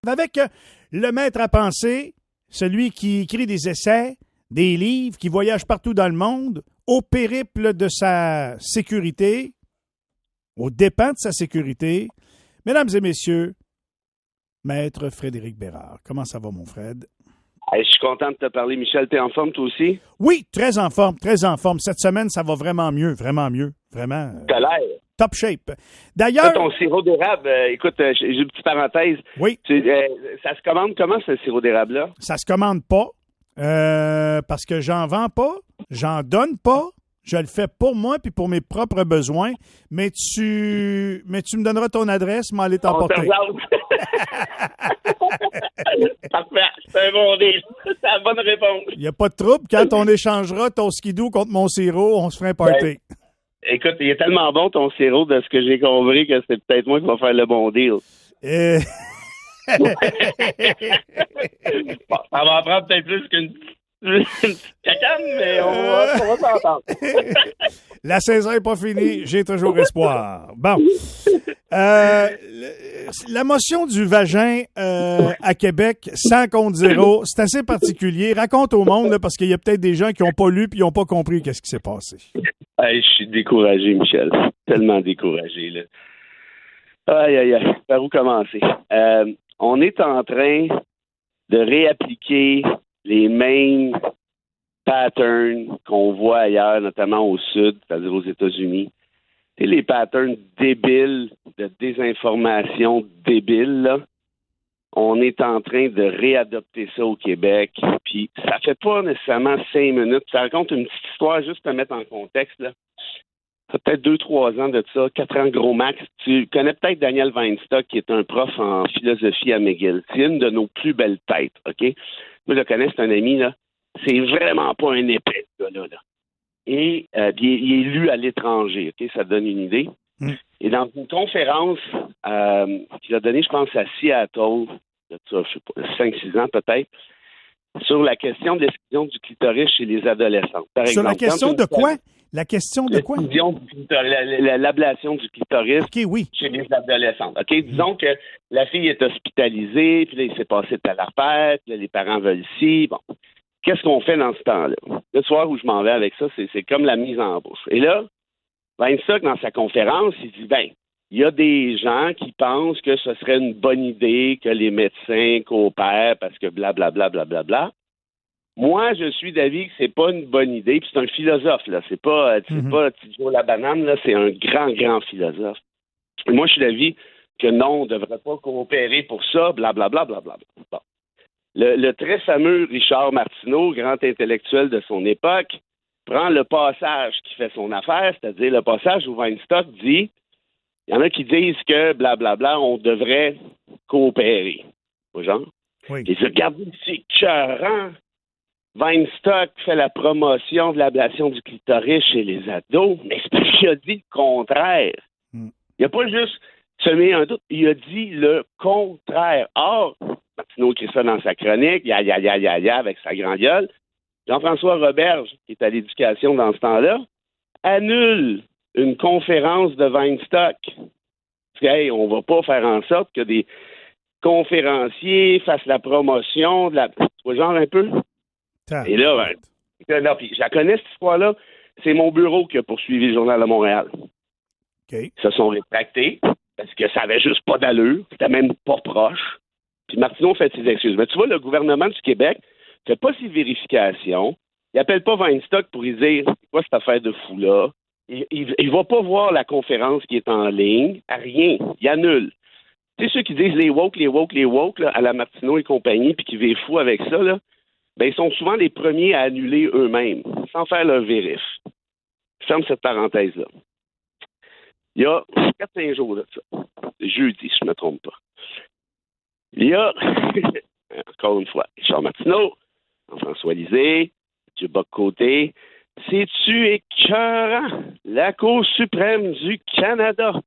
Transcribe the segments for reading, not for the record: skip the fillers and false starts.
Avec le maître à penser, celui qui écrit des essais, des livres, qui voyage partout dans le monde, au périple de sa sécurité, aux dépens de sa sécurité. Mesdames et messieurs, Maître Frédéric Bérard. Comment ça va, mon Fred? Hey, je suis content de te parler, Michel. T'es en forme, toi aussi? Oui, très en forme, très en forme. Cette semaine, ça va vraiment mieux, vraiment mieux. Vraiment. T'as l'air. Top shape. D'ailleurs. Ton sirop d'érable, écoute, j'ai une petite parenthèse. Oui. Ça se commande comment, ce sirop d'érable-là? Ça se commande pas. Parce que j'en vends pas, j'en donne pas. Je le fais pour moi puis pour mes propres besoins, mais tu me donneras ton adresse, m'en t'emporter. Parfait, c'est un bon deal. C'est la bonne réponse. Il n'y a pas de trouble. Quand on échangera ton skidoo contre mon sirop, on se fera un party. Écoute, il est tellement bon ton sirop de ce que j'ai compris que c'est peut-être moi qui va faire le bon deal. Bon, ça va en prendre peut-être plus qu'une cacane, mais on va s'entendre. La saison n'est pas finie, j'ai toujours espoir. Bon. La motion du vagin à Québec, 100 contre 0, c'est assez particulier. Raconte au monde, là, parce qu'il y a peut-être des gens qui n'ont pas lu et qui n'ont pas compris qu'est-ce qui s'est passé. Hey, je suis découragé, Michel. Tellement découragé, là. Aïe, aïe, aïe. Par où commencer? On est en train de réappliquer les mêmes patterns qu'on voit ailleurs, notamment au sud, c'est-à-dire aux États-Unis. Et les patterns débiles de désinformation débile, là, on est en train de réadopter ça au Québec. Puis ça fait pas nécessairement 5 minutes. Ça raconte une petite histoire, juste pour te mettre en contexte, là. Ça fait peut-être 2-3 ans de ça, 4 ans gros max. Tu connais peut-être Daniel Weinstock, qui est un prof en philosophie à McGill. C'est une de nos plus belles têtes, OK? Moi, je le connais, c'est un ami, là. C'est vraiment pas un épais, ce gars-là. Et il est lu à l'étranger, OK? Ça te donne une idée. Et dans une conférence qu'il a donnée, je pense, à Seattle, de ça, je sais pas, 5-6 ans peut-être, sur la question de l'exclusion du clitoris chez les adolescentes. Par sur exemple, la question de quoi? La question de quoi? L'ablation du clitoris chez les adolescentes. OK? Disons que la fille est hospitalisée, puis là, il s'est passé telle affaire, puis là, les parents veulent ci. Bon. Qu'est-ce qu'on fait dans ce temps-là? Le soir où je m'en vais avec ça, c'est comme la mise en bouche. Et là, Weinstock, dans sa conférence, il dit, il y a des gens qui pensent que ce serait une bonne idée que les médecins coopèrent parce que blablabla, blablabla. Moi, je suis d'avis que c'est pas une bonne idée. Puis c'est un philosophe, là. C'est pas Tidjo la banane, là. C'est un grand, grand philosophe. Et moi, je suis d'avis que non, on ne devrait pas coopérer pour ça, blablabla, blablabla. Bon. Le très fameux Richard Martineau, grand intellectuel de son époque, prend le passage qui fait son affaire, c'est-à-dire le passage où Weinstock dit, il y en a qui disent que blablabla, on devrait coopérer. Pas genre? Oui. Et regardez, c'est écœurant. Weinstock fait la promotion de l'ablation du clitoris chez les ados, mais c'est parce qu'il a dit le contraire. Il n'a pas juste semé un doute, il a dit le contraire. Or, Martineau écrit ça dans sa chronique, avec sa grande gueule. Jean-François Roberge, qui est à l'éducation dans ce temps-là, annule une conférence de Weinstock. Hey, on va pas faire en sorte que des conférenciers fassent la promotion de la... Tu vois genre un peu? Et là, non, puis je la connais, cette histoire-là. C'est mon bureau qui a poursuivi le Journal de Montréal. Okay. Ils se sont rétractés parce que ça avait juste pas d'allure. C'était même pas proche. Puis Martineau fait ses excuses. Mais tu vois, le gouvernement du Québec fait pas ses vérifications. Il appelle pas Weinstock pour lui dire c'est quoi cette affaire de fou-là. Il va pas voir la conférence qui est en ligne. À rien. Il annule. Tu sais, ceux qui disent les woke, là, à la Martineau et compagnie, puis qui vivent fou avec ça, là, ils sont souvent les premiers à annuler eux-mêmes, sans faire leur vérif. Je ferme cette parenthèse-là. Il y a 4-5 jours de ça. Jeudi, si je ne me trompe pas. Il y a, encore une fois, Richard Martineau, Jean-François Lisée, M. Bock-Côté. C'est-tu écœurant? La Cour suprême du Canada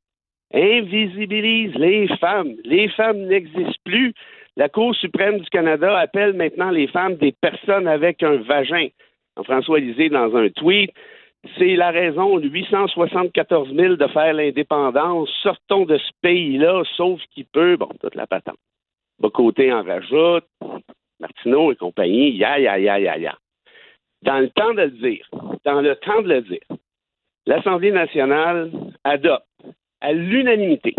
invisibilise les femmes. Les femmes n'existent plus. La Cour suprême du Canada appelle maintenant les femmes des personnes avec un vagin. Jean-François Lisée, dans un tweet, c'est la raison 874 000 de faire l'indépendance. Sortons de ce pays-là, sauf qui peut. Bon, toute la patente. Bocoté en rajoute, Martineau et compagnie, ya. Dans le temps de le dire, l'Assemblée nationale adopte à l'unanimité,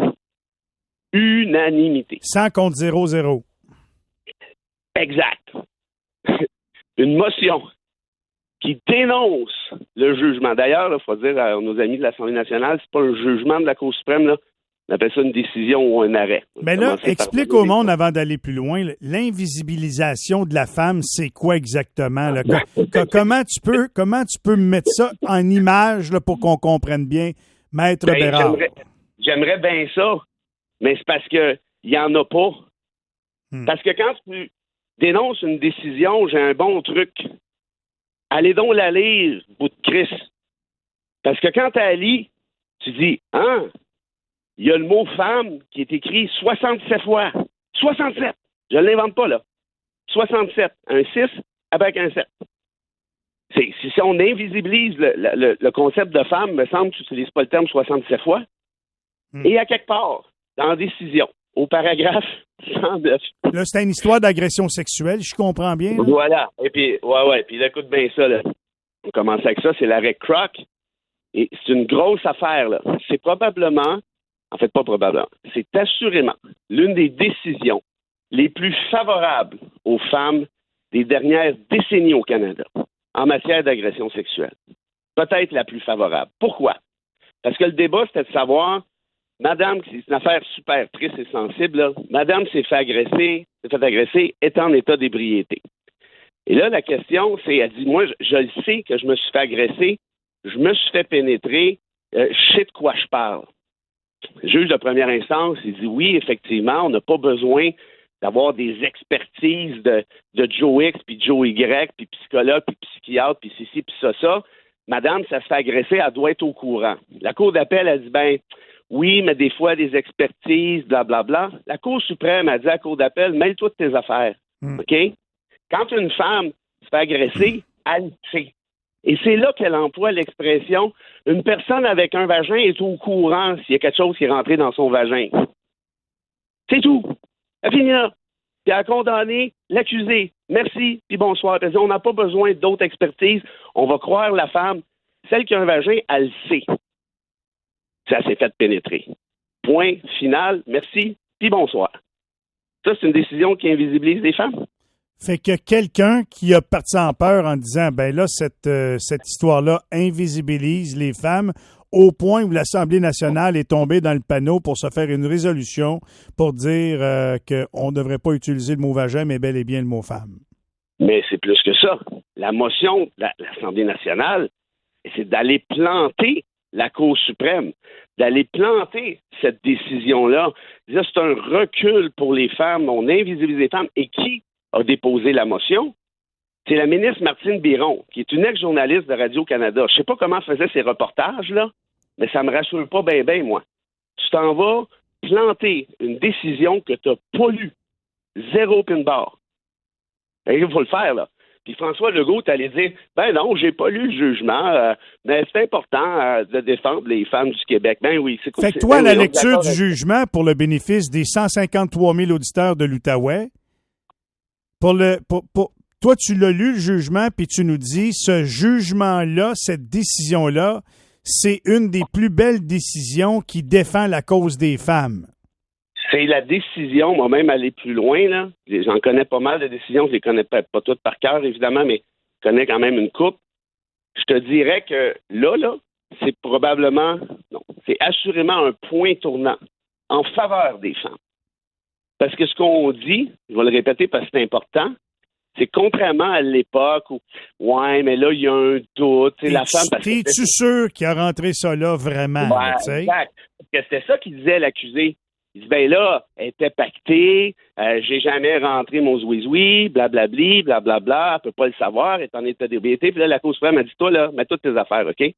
Sans compte 0-0. exact, une motion qui dénonce le jugement. D'ailleurs, il faut dire à nos amis de l'Assemblée nationale, c'est pas un jugement de la Cour suprême, là. On appelle ça une décision ou un arrêt. Mais là, explique au monde, avant d'aller plus loin, l'invisibilisation de la femme, c'est quoi exactement? Là? Comment tu peux mettre ça en image là, pour qu'on comprenne bien, Maître Bérard? J'aimerais bien ça, mais c'est parce qu'il n'y en a pas. Parce que quand tu dénonces une décision, j'ai un bon truc. Allez donc la lire, bout de Christ. Parce que quand tu la lis, tu dis, il y a le mot femme qui est écrit 67 fois. 67! Je ne l'invente pas, là. 67. Un 6 avec un 7. Si on invisibilise le concept de femme, me semble que tu n'utilises pas le terme 67 fois. Et à quelque part, dans la décision, au paragraphe 109. Là, c'est une histoire d'agression sexuelle, je comprends bien. Là. Voilà. Et puis, puis là, écoute bien ça, là. On commence avec ça, c'est l'arrêt Croc. Et c'est une grosse affaire, là. C'est probablement, en fait, pas probablement, c'est assurément l'une des décisions les plus favorables aux femmes des dernières décennies au Canada en matière d'agression sexuelle. Peut-être la plus favorable. Pourquoi? Parce que le débat, c'était de savoir, madame, c'est une affaire super triste et sensible, là. Madame s'est fait agresser, est en état d'ébriété. Et là, la question, c'est, elle dit, moi, je le sais que je me suis fait agresser, je me suis fait pénétrer, je sais de quoi je parle. Le juge de première instance, il dit oui, effectivement, on n'a pas besoin d'avoir des expertises de Joe X, puis Joe Y, puis psychologue, puis psychiatre, puis ceci, puis ça. Madame, ça se fait agresser, elle doit être au courant. La Cour d'appel a dit, oui, mais des fois, des expertises, blablabla. La Cour suprême a dit à la Cour d'appel, mêle-toi de tes affaires. OK? Quand une femme se fait agresser, elle le sait. Et c'est là qu'elle emploie l'expression « une personne avec un vagin est au courant s'il y a quelque chose qui est rentré dans son vagin ». C'est tout. Elle finit là. Puis elle a condamné l'accusé. Merci, puis bonsoir. Elle dit, on n'a pas besoin d'autres expertises. On va croire la femme. Celle qui a un vagin, elle le sait. Ça s'est fait pénétrer. Point final. Merci, puis bonsoir. Ça, c'est une décision qui invisibilise les femmes. Fait que quelqu'un qui a parti en peur en disant, cette histoire-là invisibilise les femmes au point où l'Assemblée nationale est tombée dans le panneau pour se faire une résolution pour dire qu'on ne devrait pas utiliser le mot vagin, mais bel et bien le mot femme. Mais c'est plus que ça. La motion de l'Assemblée nationale, c'est d'aller planter la Cour suprême, d'aller planter cette décision-là. C'est un recul pour les femmes, on invisibilise les femmes. Et qui a déposé la motion? C'est la ministre Martine Biron, qui est une ex-journaliste de Radio-Canada. Je sais pas comment elle faisait ses reportages, là, mais ça me rassure pas bien, moi. Tu t'en vas planter une décision que tu n'as pas lue. Zéro pin bar. Il faut le faire, là. Puis François Legault, t'allais dire, non, j'ai pas lu le jugement, mais c'est important de défendre les femmes du Québec. Oui, c'est cool. Fait que toi, la lecture du jugement pour le bénéfice des 153 000 auditeurs de l'Outaouais, toi, tu l'as lu, le jugement, puis tu nous dis, ce jugement-là, cette décision-là, c'est une des plus belles décisions qui défend la cause des femmes. C'est la décision, moi-même, aller plus loin, là. J'en connais pas mal de décisions, je les connais pas toutes par cœur, évidemment, mais je connais quand même une couple. Je te dirais que là, c'est probablement, non, c'est assurément un point tournant en faveur des femmes. Parce que ce qu'on dit, je vais le répéter parce que c'est important, c'est contrairement à l'époque où, ouais, mais là, il y a un doute. La femme. T'es-tu sûr qu'il a rentré ça là vraiment? Ouais, exact. Parce que c'était ça qu'il disait l'accusé. Il dit, là, elle était pactée, j'ai jamais rentré mon zouizoui, blablabli, blablabla, elle peut pas le savoir, elle est en état d'ébriété. Puis là, la Cour suprême a dit, toi, là, mets toutes tes affaires, OK? T'es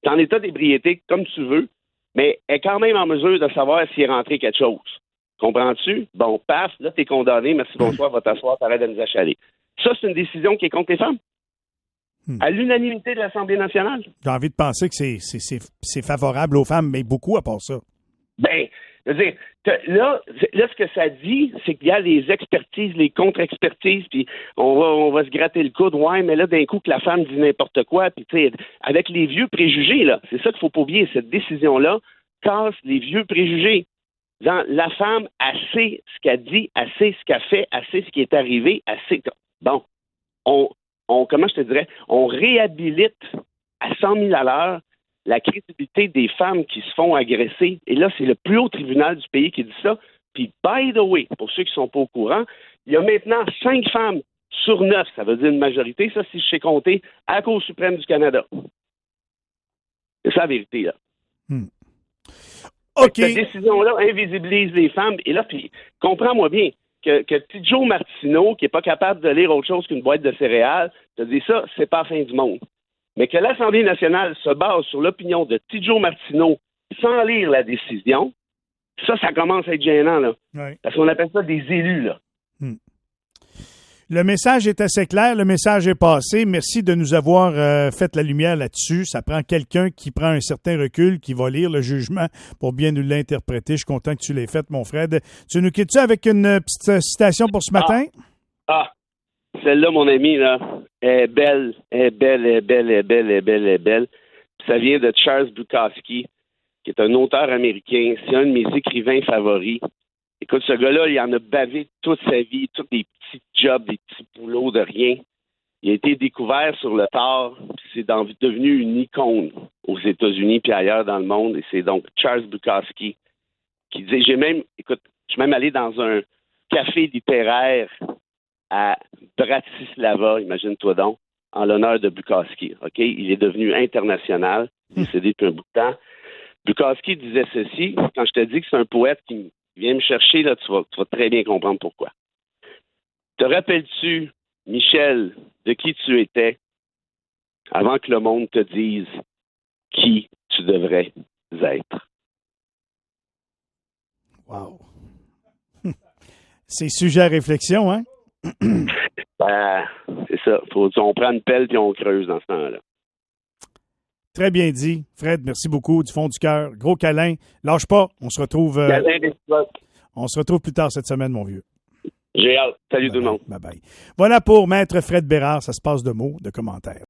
en état d'ébriété comme tu veux, mais elle est quand même en mesure de savoir s'il est rentré quelque chose. Comprends-tu? Bon, paf, là, t'es condamné, merci, bonsoir, va t'asseoir, t'arrêtes de nous achaler. Ça, c'est une décision qui est contre les femmes. À l'unanimité de l'Assemblée nationale. J'ai envie de penser que c'est favorable aux femmes, mais beaucoup à part ça. Je veux dire, là, ce que ça dit, c'est qu'il y a les expertises, les contre-expertises, puis on va se gratter le coude, ouais, mais là, d'un coup, que la femme dit n'importe quoi, puis tu sais, avec les vieux préjugés, là, c'est ça qu'il faut pas oublier, cette décision-là casse les vieux préjugés. Genre, la femme, elle sait ce qu'elle dit, elle sait ce qu'elle fait, elle sait ce qui est arrivé, elle sait... Bon, comment je te dirais, on réhabilite à 100 000 à l'heure la crédibilité des femmes qui se font agresser. Et là, c'est le plus haut tribunal du pays qui dit ça. Puis, by the way, pour ceux qui ne sont pas au courant, il y a maintenant 5 femmes sur 9, ça veut dire une majorité, ça, si je sais compter, à la Cour suprême du Canada. C'est ça la vérité, là. OK. Cette décision-là invisibilise les femmes. Et là, puis, comprends-moi bien, que petit Joe Martineau, qui n'est pas capable de lire autre chose qu'une boîte de céréales, te dit ça, c'est pas la fin du monde. Mais que l'Assemblée nationale se base sur l'opinion de petit Joe Martineau sans lire la décision, ça commence à être gênant, là. Oui. Parce qu'on appelle ça des élus, là. Le message est assez clair, le message est passé. Merci de nous avoir fait la lumière là-dessus. Ça prend quelqu'un qui prend un certain recul, qui va lire le jugement pour bien nous l'interpréter. Je suis content que tu l'aies fait, mon Fred. Tu nous quittes-tu avec une petite citation pour ce matin? Celle-là, mon ami, là, est belle, est belle, est belle, est belle, est belle, est belle. Puis ça vient de Charles Bukowski, qui est un auteur américain. C'est un de mes écrivains favoris. Écoute, ce gars-là, il en a bavé toute sa vie, tous des petits jobs, des petits boulots de rien. Il a été découvert sur le tard, puis c'est devenu une icône aux États-Unis puis ailleurs dans le monde. Et c'est donc Charles Bukowski qui disait, je suis même allé dans un café littéraire à Bratislava, imagine-toi donc, en l'honneur de Bukowski. OK? Il est devenu international, décédé depuis un bout de temps. Bukowski disait ceci, quand je te dis que c'est un poète qui vient me chercher, là, tu vas très bien comprendre pourquoi. Te rappelles-tu, Michel, de qui tu étais avant que le monde te dise qui tu devrais être? Wow. C'est sujet à réflexion, hein? C'est ça. On prend une pelle puis on creuse dans ce temps-là. Très bien dit. Fred, merci beaucoup du fond du cœur. Gros câlin. Lâche pas. On se retrouve plus tard cette semaine, mon vieux. J'ai hâte. Salut tout le monde. Bye bye. Voilà pour Maître Fred Bérard. Ça se passe de mots, de commentaires.